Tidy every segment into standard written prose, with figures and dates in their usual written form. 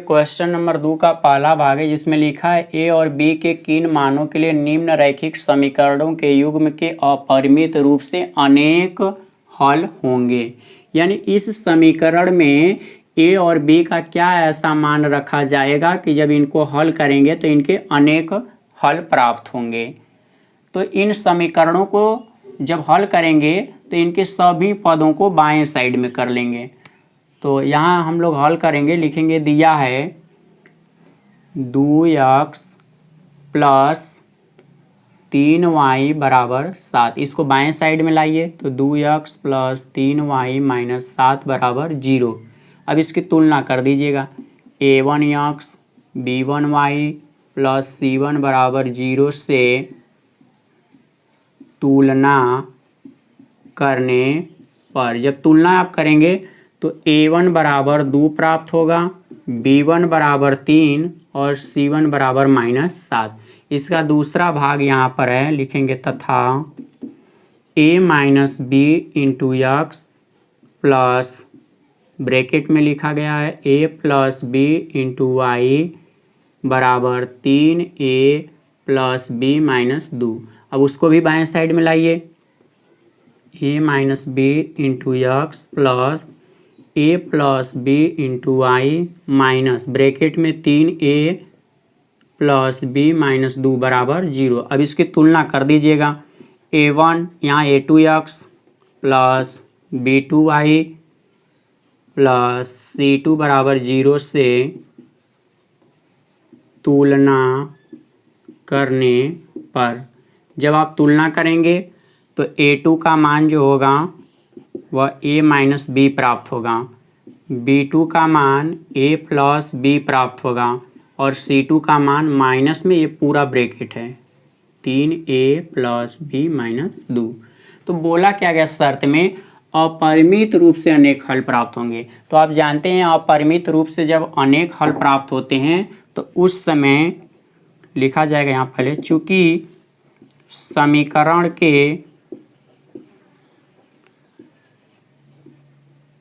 Question number 2 का पहला भाग है जिसमें लिखा है ए और बी के किन मानों के लिए निम्न रैखिक समीकरणों के युग्म के अपरिमित रूप से अनेक हल होंगे। यानी इस समीकरण में ए और बी का क्या ऐसा मान रखा जाएगा कि जब इनको हल करेंगे तो इनके अनेक हल प्राप्त होंगे। तो इन समीकरणों को जब हल करेंगे तो इनके सभी पदों को बाएं साइड में कर लेंगे। तो यहाँ हम लोग हल करेंगे, लिखेंगे दिया है 2x प्लस 3y बराबर 7। इसको बाएं साइड में लाइए तो 2x प्लस 3y माइनस 7 बराबर 0। अब इसकी तुलना कर दीजिएगा, a1x b1y प्लस c1 बराबर 0 से तुलना करने पर जब तुलना आप करेंगे तो a1 बराबर 2 प्राप्त होगा, b1 बराबर 3 और c1 बराबर -7। इसका दूसरा भाग यहाँ पर है, लिखेंगे तथा a minus b into x plus bracket में लिखा गया है a plus b into y बराबर 3a प्लस बी माइनस 2। अब उसको भी बाएं साइड में लाइए, a minus b into x plus a plus b into y minus bracket में 3a प्लस बी माइनस 2 बराबर 0। अब इसकी तुलना कर दीजिएगा, a1 यहाँ a2x plus b2y plus c2 बराबर 0 से तुलना करने पर जब आप तुलना करेंगे तो a2 का मान जो होगा वह a माइनस बी प्राप्त होगा, b2 का मान a प्लस बी प्राप्त होगा और c2 का मान माइनस में ये पूरा ब्रैकेट है 3a प्लस बी माइनस 2। तो बोला क्या गया शर्त में, अपरिमित रूप से अनेक हल प्राप्त होंगे। तो आप जानते हैं अपरिमित रूप से जब अनेक हल प्राप्त होते हैं तो उस समय लिखा जाएगा यहाँ पहले, चूंकि समीकरण के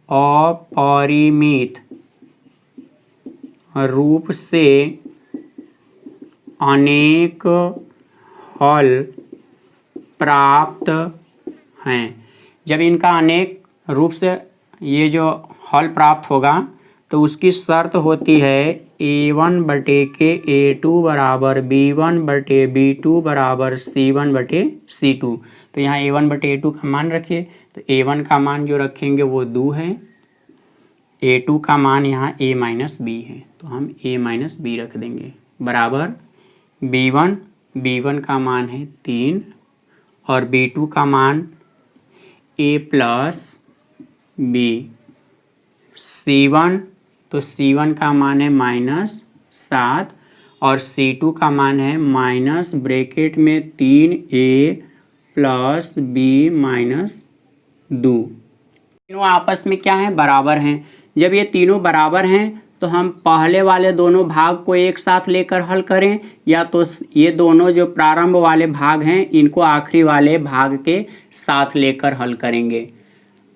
अपरिमित रूप से अनेक हल प्राप्त हैं। जब इनका अनेक रूप से ये जो हल प्राप्त होगा तो उसकी शर्त होती है a1 बटे के a2 बराबर b1 बटे b2 बराबर c1 बटे c2। तो यहाँ a1 बटे a2 का मान रखिए, तो a1 का मान जो रखेंगे वो 2 है, a2 का मान यहाँ a माइनस बी है तो हम a माइनस बी रख देंगे बराबर b1 का मान है 3 और b2 का मान a प्लस बी, c1 तो c1 का मान है -7 और c2 का मान है माइनस ब्रैकेट में 3a प्लस बी माइनस 2। तीनों आपस में क्या है, बराबर हैं। जब ये तीनों बराबर हैं तो हम पहले वाले दोनों भाग को एक साथ लेकर हल करें या तो ये दोनों जो प्रारंभ वाले भाग हैं इनको आखिरी वाले भाग के साथ लेकर हल करेंगे।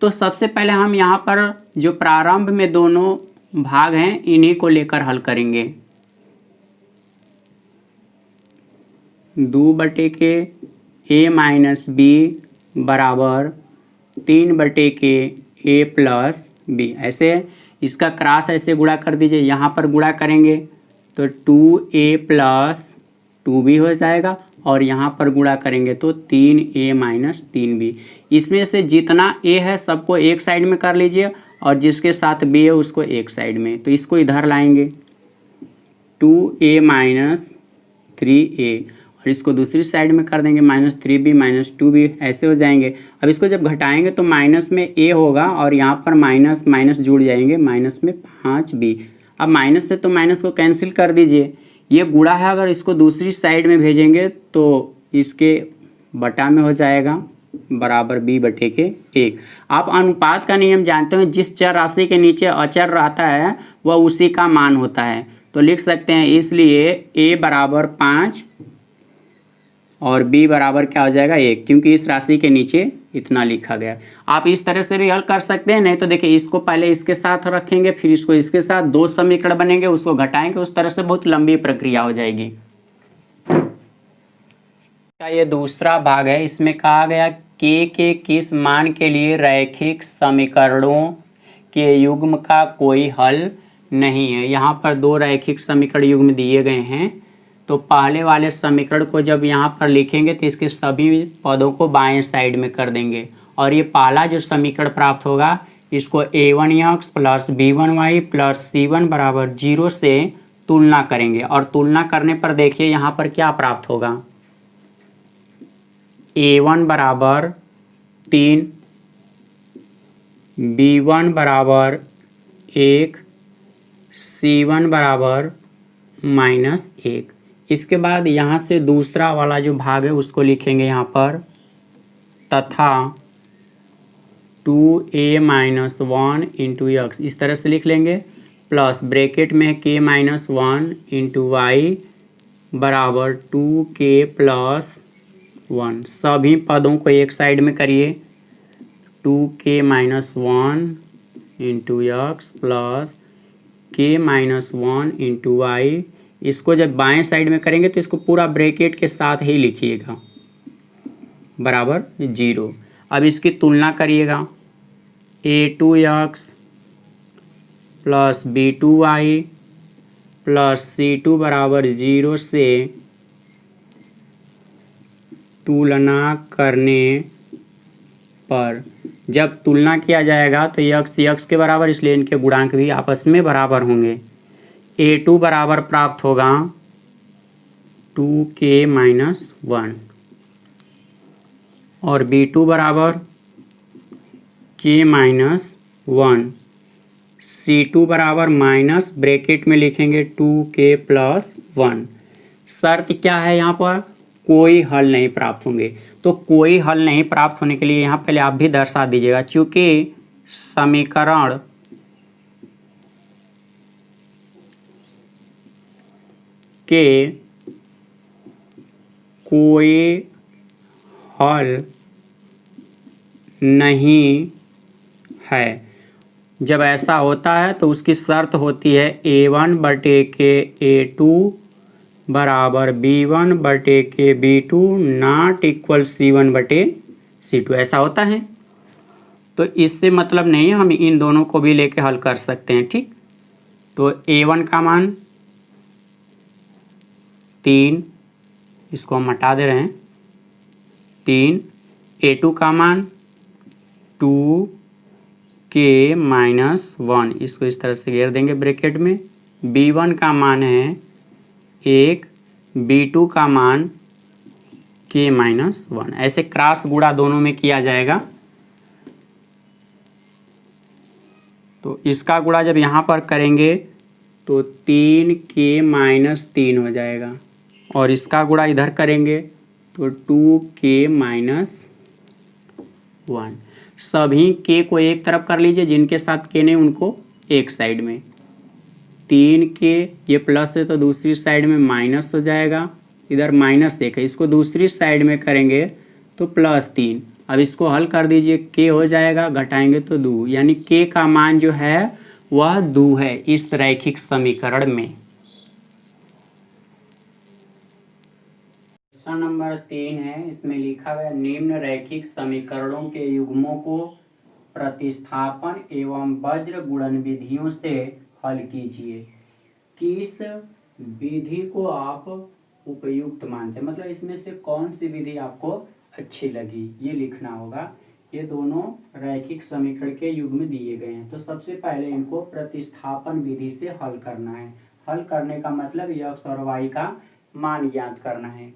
तो सबसे पहले हम यहाँ पर जो प्रारंभ में दोनों भाग हैं इन्हीं को लेकर हल करेंगे। 2 बटे के a माइनस बी बराबर 3 बटे के a प्लस बी। ऐसे इसका क्रॉस ऐसे गुणा कर दीजिए, यहाँ पर गुणा करेंगे तो 2a प्लस 2b हो जाएगा और यहाँ पर गुणा करेंगे तो 3a माइनस 3b। इसमें से जितना a है सबको एक साइड में कर लीजिए और जिसके साथ b है उसको एक साइड में। तो इसको इधर लाएंगे 2a माइनस 3a और इसको दूसरी साइड में कर देंगे -3b माइनस 2b, ऐसे हो जाएंगे। अब इसको जब घटाएंगे तो माइनस में a होगा और यहाँ पर माइनस माइनस जुड़ जाएंगे, माइनस में 5b। अब माइनस से तो माइनस को कैंसिल कर दीजिए, ये गुणा है, अगर इसको दूसरी साइड में भेजेंगे तो इसके बटा में हो जाएगा बराबर b बटे के 1। आप अनुपात का नियम जानते हो, जिस चर राशि के नीचे अचर रहता है वह उसी का मान होता है। तो लिख सकते हैं इसलिए a बराबर 5 और b बराबर क्या हो जाएगा 1, क्योंकि इस राशि के नीचे इतना लिखा गया। आप इस तरह से भी हल कर सकते हैं, नहीं तो देखिए इसको पहले इसके साथ रखेंगे, फिर इसको इसके साथ, दो समीकरण बनेंगे, उसको घटाएंगे, उस तरह से बहुत लंबी प्रक्रिया हो जाएगी। ये दूसरा भाग है, इसमें कहा गया के किस मान के लिए रैखिक समीकरणों के युग्म का कोई हल नहीं है। यहाँ पर दो रैखिक समीकरण युग्म दिए गए हैं, तो पहले वाले समीकरण को जब यहाँ पर लिखेंगे तो इसके सभी पदों को बाएं साइड में कर देंगे, और ये पहला जो समीकरण प्राप्त होगा इसको a1x plus b1y plus c1 बराबर 0 से तुलना करेंगे, और तुलना करने पर देखिए यहाँ पर क्या प्राप्त होगा। a1 बराबर 3, b1 बराबर 1, c1 बराबर -1। इसके बाद यहाँ से दूसरा वाला जो भाग है उसको लिखेंगे यहाँ पर, तथा 2a-1 इंटू x, इस तरह से लिख लेंगे, प्लस ब्रैकेट में k-1 इंटू y बराबर 2k प्लस 1। सभी पदों को एक साइड में करिए, 2k-1 into x plus k-1 into y। इसको जब बाएं साइड में करेंगे तो इसको पूरा ब्रैकेट के साथ ही लिखिएगा, बराबर 0। अब इसकी तुलना करिएगा, a2x plus b2y plus c2 बराबर 0 से तुलना करने पर जब तुलना किया जाएगा तो x के बराबर, इसलिए इनके गुणांक भी आपस में बराबर होंगे। a2 बराबर प्राप्त होगा 2k-1 और b2 बराबर k-1, c2 बराबर माइनस ब्रैकेट में लिखेंगे 2k प्लस 1। शर्त क्या है यहाँ पर, कोई हल नहीं प्राप्त होंगे। तो कोई हल नहीं प्राप्त होने के लिए यहाँ पहले आप भी दर्शा दीजिएगा, चूंकि समीकरण के कोई हल नहीं है। जब ऐसा होता है तो उसकी शर्त होती है a1 बटे के a2 बराबर b1 बटे के b2 नॉट इक्वल c1 बटे c2। ऐसा होता है, तो इससे मतलब नहीं है, हम इन दोनों को भी लेके हल कर सकते हैं, ठीक। तो a1 का मान 3, इसको हम हटा दे रहे हैं, 3, a2 का मान 2k-1, इसको इस तरह से घेर देंगे ब्रैकेट में, b1 का मान है 1, b2 का मान k-1। ऐसे क्रॉस गुणा दोनों में किया जाएगा। तो इसका गुणा जब यहाँ पर करेंगे तो 3k-3 हो जाएगा, और इसका गुणा इधर करेंगे तो 2k-1। सभी k को एक तरफ कर लीजिए, जिनके साथ k नहीं उनको एक साइड में। 3k, ये प्लस है तो दूसरी साइड में माइनस हो जाएगा, इधर -1 है, इसको दूसरी साइड में करेंगे तो +3। अब इसको हल कर दीजिए, k हो जाएगा, घटाएंगे तो 2, यानी k का मान जो है वह 2 है इस रैखिक समीकरण में। प्रश्न नंबर 3 है, इसमें लिखा गया निम्न रैखिक समीकरणों के युग्मों को प्रतिस्थापन एवं वज्र गुणन विधियों से हल कीजिए। किस विधि को आप उपयुक्त मानते हैं, मतलब इसमें से कौन सी विधि आपको अच्छी लगी, ये लिखना होगा। ये दोनों रैखिक समीकरण के युग्म दिए गए हैं, तो सबसे पहले इनको प्रतिस्थापन विधि से हल करना है। हल करने का मतलब x और y का मान ज्ञात करना है।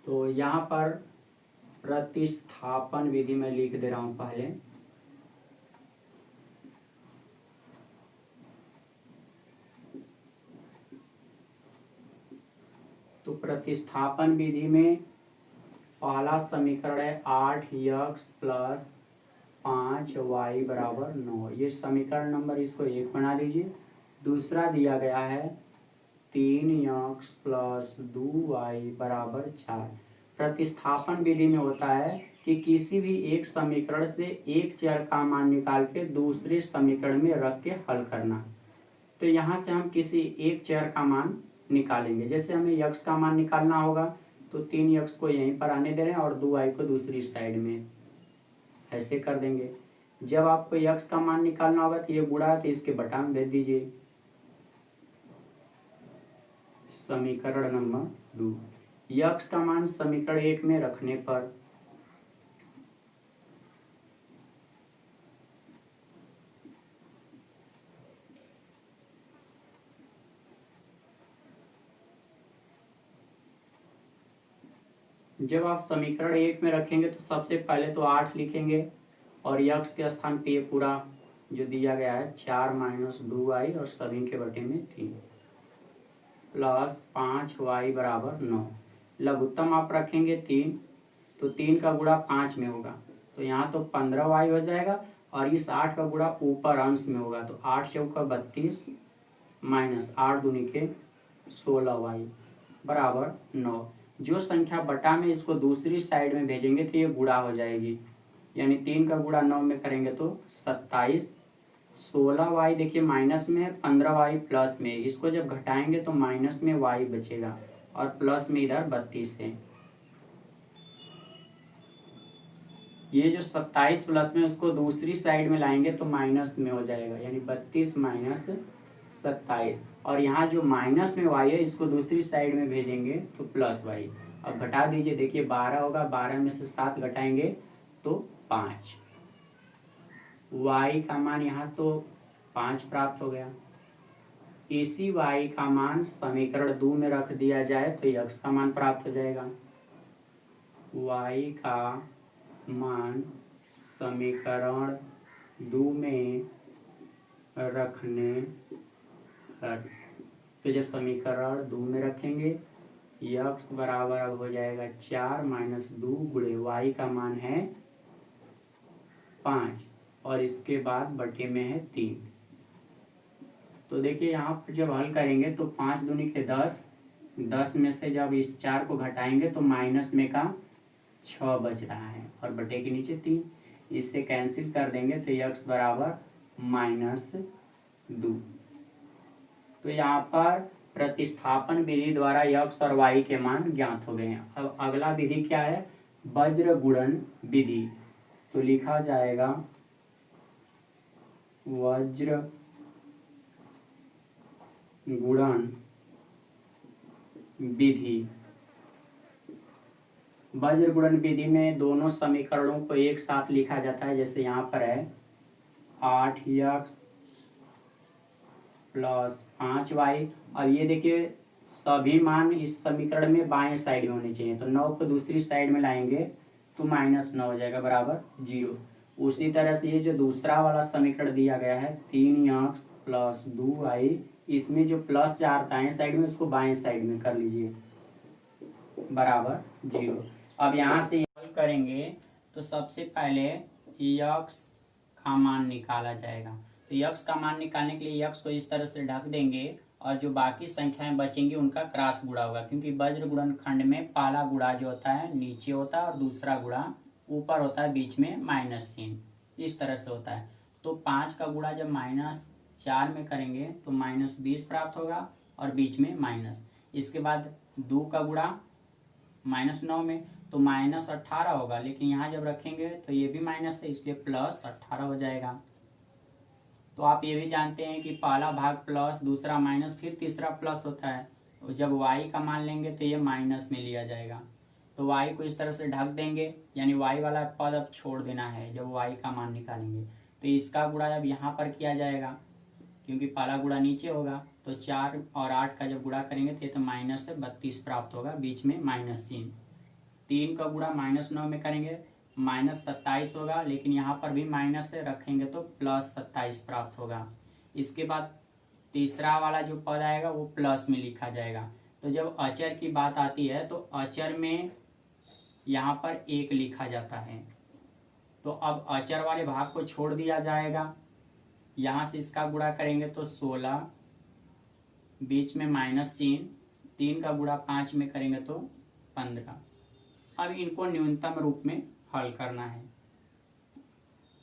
तो यहाँ पर प्रतिस्थापन विधि में लिख दे रहा हूँ पहले। तो प्रतिस्थापन विधि में पहला समीकरण है 8x प्लस 5y बराबर 9, ये समीकरण नंबर, इसको 1 बना दीजिए। दूसरा दिया गया है 3x प्लस 2y बराबर 4। प्रतिस्थापन विधि में होता है कि किसी भी एक समीकरण से एक चर का मान निकाल के दूसरे समीकरण में रख के हल करना। तो यहाँ से हम किसी एक चर का मान निकालेंगे। जैसे हमें यक्स का मान निकालना होगा तो 3x को यहीं पर आने दे रहे हैं और 2y को दूसरी साइड में, ऐसे कर देंगे। जब आपको यक्स का मान निकालना होगा तो ये गुणा तो इसके बटा में भेज दीजिए। समीकरण नंबर 2, यक्स का मान समीकरण 1 में रखने पर जब आप समीकरण 1 में रखेंगे तो सबसे पहले तो 8 लिखेंगे और यक्स के स्थान पे ये पूरा जो दिया गया है 4 माइनस 2y और सभी के बटे में 3 प्लस 5y बराबर 9। लघुत्तम आप रखेंगे 3 तो 3 का गुणा 5 में होगा तो यहाँ तो 15y हो जाएगा और इस 8 का गुणा ऊपर अंश में होगा तो 8 चौका 32 माइनस 8 दूनी के 16y बराबर 9। जो संख्या बटा में इसको दूसरी साइड में भेजेंगे तो ये गुणा हो जाएगी, यानी 3 का गुणा 9 में करेंगे तो 27। 16y देखिए माइनस में है, 15y प्लस में, इसको जब घटाएंगे तो माइनस में y बचेगा और प्लस में इधर 32 है। ये जो 27 प्लस में उसको दूसरी साइड में लाएंगे तो माइनस में हो जाएगा, यानी 32 माइनस 27 और यहाँ जो माइनस में y है इसको दूसरी साइड में भेजेंगे तो प्लस y। अब घटा दीजिए, देखिए 12 होगा, 12 में से 7 घटाएंगे तो 5। y का मान यहाँ तो 5 प्राप्त हो गया। इसी y का मान समीकरण 2 में रख दिया जाए तो x का मान प्राप्त हो जाएगा। y का मान समीकरण 2 में रखने पर, तो जब समीकरण 2 में रखेंगे x बराबर अब हो जाएगा 4 माइनस 2 गुणे y का मान है 5 और इसके बाद बटे में है 3। तो देखिए यहाँ पर जब हल करेंगे तो 5 दूनी के 10, 10 में से जब इस 4 को घटाएंगे तो माइनस में का 6 बच रहा है और बटे के नीचे 3, इससे कैंसिल कर देंगे तो x बराबर -2। तो यहाँ पर प्रतिस्थापन विधि द्वारा x और y के मान ज्ञात हो गए हैं। अब अगला विधि क्या है, वज्र गुणन विधि। तो लिखा जाएगा वज्र गुणन विधि। वज्र गुणन विधि में दोनों समीकरणों को एक साथ लिखा जाता है। जैसे यहाँ पर है 8x प्लस 5y और ये देखिए सभी मान इस समीकरण में बाएं साइड में होने चाहिए, तो 9 को दूसरी साइड में लाएंगे तो -9 हो जाएगा बराबर 0। उसी तरह से ये जो दूसरा वाला समीकरण दिया गया है 3x प्लस 2y, इसमें जो प्लस जा रहा है साइड में उसको बाएं साइड में कर लीजिए बराबर 0। अब यहाँ से हल करेंगे तो सबसे पहले x का मान निकाला जाएगा। तो x का मान निकालने के लिए x को इस तरह से ढक देंगे और जो बाकी संख्याएं बचेंगी उनका क्रॉस गुणा होगा, क्योंकि वज्र गुणन खंड में पहला गुणा जो होता है नीचे होता है और दूसरा गुणा ऊपर होता है, बीच में माइनस चिन्ह, इस तरह से होता है। तो 5 का गुणा जब -4 में करेंगे तो -20 प्राप्त होगा और बीच में माइनस। इसके बाद 2 का गुणा -9 में तो -18 होगा, लेकिन यहाँ जब रखेंगे तो ये भी माइनस है इसलिए +18 हो जाएगा। तो आप ये भी जानते हैं कि पहला भाग प्लस, दूसरा माइनस, फिर तीसरा प्लस होता है। और जब y का मान लेंगे तो ये माइनस में लिया जाएगा। तो y को इस तरह से ढक देंगे, यानी y वाला पद अब छोड़ देना है जब y का मान निकालेंगे। तो इसका गुणा अब यहाँ पर किया जाएगा, क्योंकि पहला गुणा नीचे होगा। तो 4 और 8 का जब गुणा करेंगे तो ये तो -32 प्राप्त होगा, बीच में माइनस चिन्ह। 3 का गुणा -9 में करेंगे -27 होगा, लेकिन यहाँ पर भी माइनस से रखेंगे तो +27 प्राप्त होगा। इसके बाद तीसरा वाला जो पद आएगा वो प्लस में लिखा जाएगा। तो जब अचर की बात आती है तो अचर में यहाँ पर 1 लिखा जाता है। तो अब अचर वाले भाग को छोड़ दिया जाएगा, यहाँ से इसका गुणा करेंगे तो 16, बीच में माइनस चिन्ह, 3 का गुणा 5 में करेंगे तो 15। अब इनको न्यूनतम रूप में हल करना है।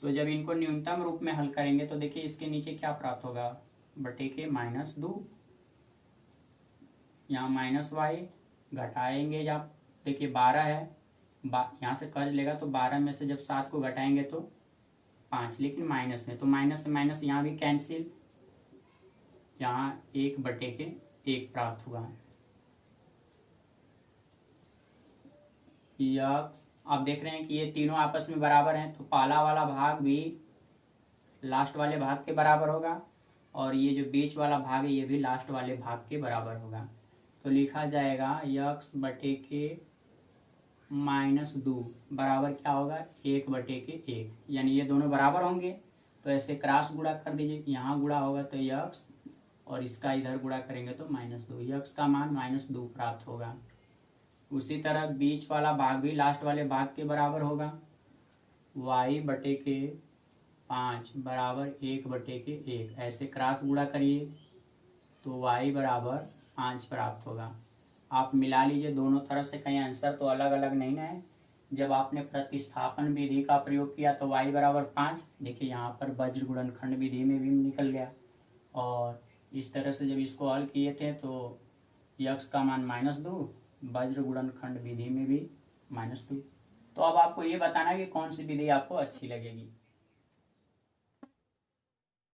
तो जब इनको न्यूनतम रूप में हल करेंगे तो देखिए इसके नीचे क्या प्राप्त होगा, बटे के -2, यहाँ -y घटाएंगे जब देखिए 12 है, यहाँ से कर्ज लेगा तो 12 में से जब 7 को घटाएंगे तो 5, लेकिन माइनस में, तो माइनस से माइनस यहाँ भी कैंसिल, यहाँ 1/1 प्राप्त हुआ। यक्स आप देख रहे हैं कि ये तीनों आपस में बराबर हैं, तो पहला वाला भाग भी लास्ट वाले भाग के बराबर होगा और ये जो बीच वाला भाग है ये भी लास्ट वाले भाग के बराबर होगा। तो लिखा जाएगा x/2 बराबर क्या होगा, 1/1, यानी ये दोनों बराबर होंगे तो ऐसे क्रॉस गुणा कर दीजिए, यहाँ गुणा होगा तो x और इसका इधर गुणा करेंगे तो -2, x का मान -2 प्राप्त होगा। उसी तरह बीच वाला भाग भी लास्ट वाले भाग के बराबर होगा, y/5 बराबर 1/1, ऐसे क्रॉस गुणा करिए तो y बराबर 5 प्राप्त होगा। आप मिला लीजिए दोनों तरफ से, कहीं आंसर तो अलग अलग नहीं है। जब आपने प्रतिस्थापन विधि का प्रयोग किया तो y बराबर 5, देखिए यहाँ पर वज्र गुणनखंड विधि में भी निकल गया, और इस तरह से जब इसको हल किए थे तो x का मान -2, वज्र गुणनखंड विधि में भी -2। तो अब आपको ये बताना है कि कौन सी विधि आपको अच्छी लगेगी।